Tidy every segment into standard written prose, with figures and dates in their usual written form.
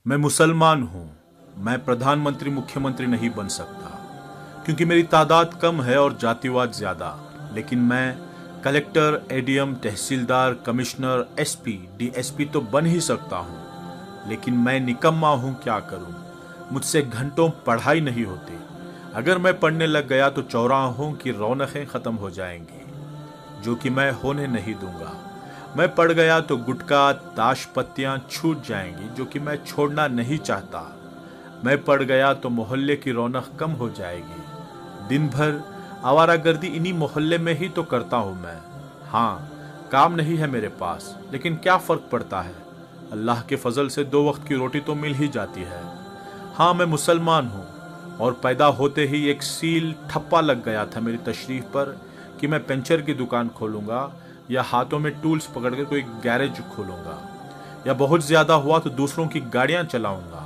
मैं मुसलमान हूँ। मैं प्रधानमंत्री मुख्यमंत्री नहीं बन सकता क्योंकि मेरी तादाद कम है और जातिवाद ज्यादा। लेकिन मैं कलेक्टर, एडीएम, तहसीलदार, कमिश्नर, एसपी, डीएसपी तो बन ही सकता हूँ। लेकिन मैं निकम्मा हूँ, क्या करूँ? मुझसे घंटों पढ़ाई नहीं होती। अगर मैं पढ़ने लग गया तो चौराहों की रौनकें खत्म हो जाएंगी, जो कि मैं होने नहीं दूंगा। मैं पढ़ गया तो गुटखा, ताश पत्तियां छूट जाएंगी, जो कि मैं छोड़ना नहीं चाहता। मैं पढ़ गया तो मोहल्ले की रौनक कम हो जाएगी। दिन भर आवारागर्दी इन्हीं मोहल्ले में ही तो करता हूं मैं। हाँ, काम नहीं है मेरे पास, लेकिन क्या फर्क पड़ता है? अल्लाह के फजल से 2 वक्त की रोटी तो मिल ही जाती है। हाँ, मैं मुसलमान हूँ और पैदा होते ही एक सील ठप्पा लग गया था मेरी तशरीफ पर कि मैं पंचर की दुकान खोलूंगा या हाथों में टूल्स पकड़कर कोई गैरेज खोलूंगा, या बहुत ज्यादा हुआ तो दूसरों की गाड़ियां चलाऊंगा।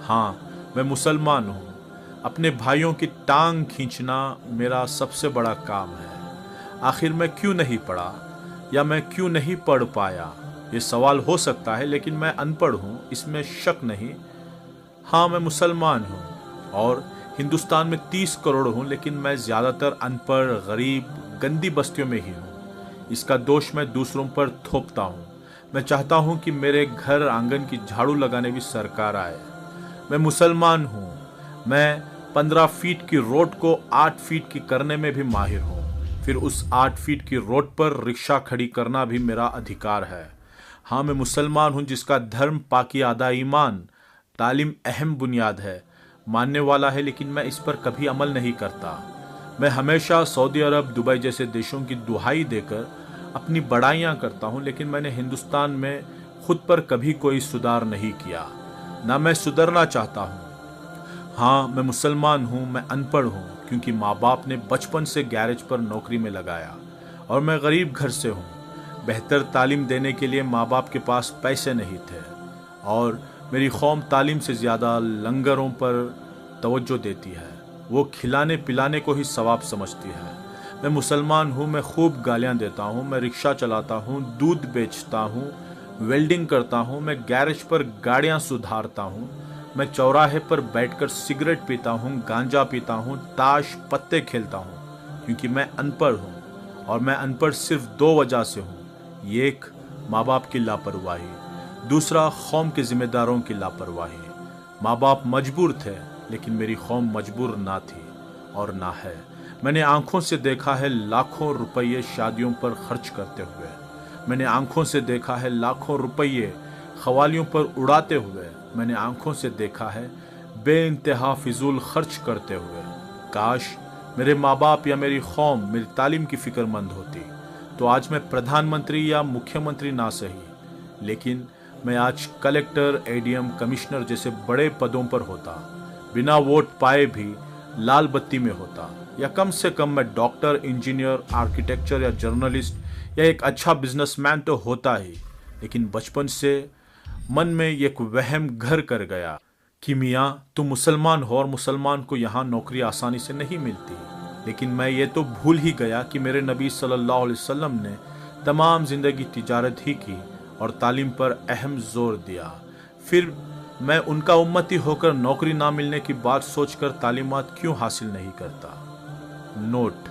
हाँ, मैं मुसलमान हूँ। अपने भाइयों की टांग खींचना मेरा सबसे बड़ा काम है। आखिर मैं क्यों नहीं पढ़ा या मैं क्यों नहीं पढ़ पाया? ये सवाल हो सकता है, लेकिन मैं अनपढ़ हूँ, इसमें शक नहीं। हाँ, मैं मुसलमान हूँ और हिंदुस्तान में 30 करोड़ हूँ, लेकिन मैं ज्यादातर अनपढ़, गरीब, गंदी बस्तियों में ही हूँ। इसका दोष मैं दूसरों पर थोपता हूँ। मैं चाहता हूँ कि मेरे घर आंगन की झाड़ू लगाने भी सरकार आए। मैं मुसलमान हूँ। मैं 15 फीट की रोड को 8 फीट की करने में भी माहिर हूँ। फिर उस 8 फीट की रोड पर रिक्शा खड़ी करना भी मेरा अधिकार है। हाँ, मैं मुसलमान हूँ जिसका धर्म, पाकी आदा ईमान, तालीम अहम बुनियाद है, मानने वाला है, लेकिन मैं इस पर कभी अमल नहीं करता। मैं हमेशा सऊदी अरब, दुबई जैसे देशों की दुहाई देकर अपनी बड़ाइयाँ करता हूँ, लेकिन मैंने हिंदुस्तान में खुद पर कभी कोई सुधार नहीं किया, ना मैं सुधरना चाहता हूँ। हाँ, मैं मुसलमान हूँ। मैं अनपढ़ हूँ क्योंकि माँ बाप ने बचपन से गैरेज पर नौकरी में लगाया, और मैं गरीब घर से हूँ। बेहतर तालीम देने के लिए माँ बाप के पास पैसे नहीं थे, और मेरी कौम तालीम से ज़्यादा लंगरों पर तवज्जो देती है। वो खिलाने पिलाने को ही सवाब समझती है। मैं मुसलमान हूँ। मैं खूब गालियाँ देता हूँ। मैं रिक्शा चलाता हूँ, दूध बेचता हूँ, वेल्डिंग करता हूँ। मैं गैरेज पर गाड़ियाँ सुधारता हूँ। मैं चौराहे पर बैठकर सिगरेट पीता हूँ, गांजा पीता हूँ, ताश पत्ते खेलता हूँ, क्योंकि मैं अनपढ़ हूँ। और मैं अनपढ़ सिर्फ 2 वजह से हूँ। एक, माँ बाप की लापरवाही। दूसरा, कौम के जिम्मेदारों की लापरवाही। माँ बाप मजबूर थे, लेकिन मेरी कौम मजबूर ना थी और ना है। मैंने आंखों से देखा है लाखों रुपये शादियों पर खर्च करते हुए। मैंने आंखों से देखा है लाखों रुपये खवालियों पर उड़ाते हुए। मैंने आंखों से देखा है बेइंतहा फिजूल खर्च करते हुए। काश मेरे माँ बाप या मेरी कौम मेरी तालीम की फिक्रमंद होती तो आज मैं प्रधानमंत्री या मुख्यमंत्री ना सही, लेकिन मैं आज कलेक्टर, एडीएम, कमिश्नर जैसे बड़े पदों पर होता। बिना वोट पाए भी लाल बत्ती में होता, या कम से कम मैं डॉक्टर, इंजीनियर, आर्किटेक्चर या जर्नलिस्ट या एक अच्छा बिजनेसमैन तो होता ही। लेकिन बचपन से मन में एक वहम घर कर गया कि मियाँ तुम मुसलमान हो और मुसलमान को यहाँ नौकरी आसानी से नहीं मिलती। लेकिन मैं ये तो भूल ही गया कि मेरे नबी सल्लल्लाहु अलैहि वसल्लम ने तमाम जिंदगी तिजारत ही की और तालीम पर अहम जोर दिया। फिर मैं उनका उम्मती होकर नौकरी ना मिलने की बात सोचकर तालीमात क्यों हासिल नहीं करता? नोट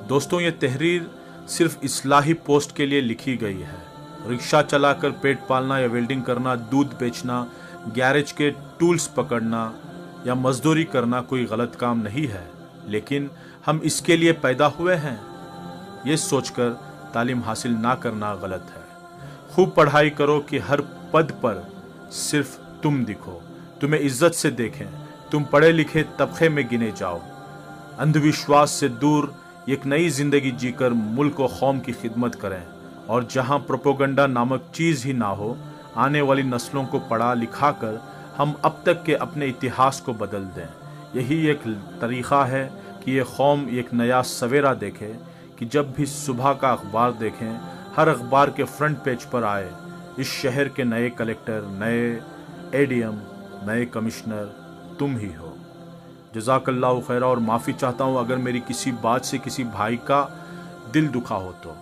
दोस्तों, ये तहरीर सिर्फ इस्लाही पोस्ट के लिए लिखी गई है। रिक्शा चलाकर पेट पालना या वेल्डिंग करना, दूध बेचना, गैरेज के टूल्स पकड़ना या मजदूरी करना कोई गलत काम नहीं है, लेकिन हम इसके लिए पैदा हुए हैं। ये सोचकर तालीम हासिल ना करना गलत है। खूब पढ़ाई करो कि हर पद पर सिर्फ तुम दिखो, तुम्हें इज्जत से देखें, तुम पढ़े लिखे तबके में गिने जाओ। अंधविश्वास से दूर एक नई जिंदगी जीकर मुल्क और कौम की खिदमत करें, और जहां प्रोपोगंडा नामक चीज ही ना हो, आने वाली नस्लों को पढ़ा लिखा कर हम अब तक के अपने इतिहास को बदल दें। यही एक तरीक़ा है कि ये कौम एक नया सवेरा देखे, कि जब भी सुबह का अखबार देखें, हर अखबार के फ्रंट पेज पर आए इस शहर के नए कलेक्टर, नए एडीएम, नए कमिश्नर तुम ही हो। जज़ाकल्लाहु खैरा। और माफ़ी चाहता हूँ अगर मेरी किसी बात से किसी भाई का दिल दुखा हो तो।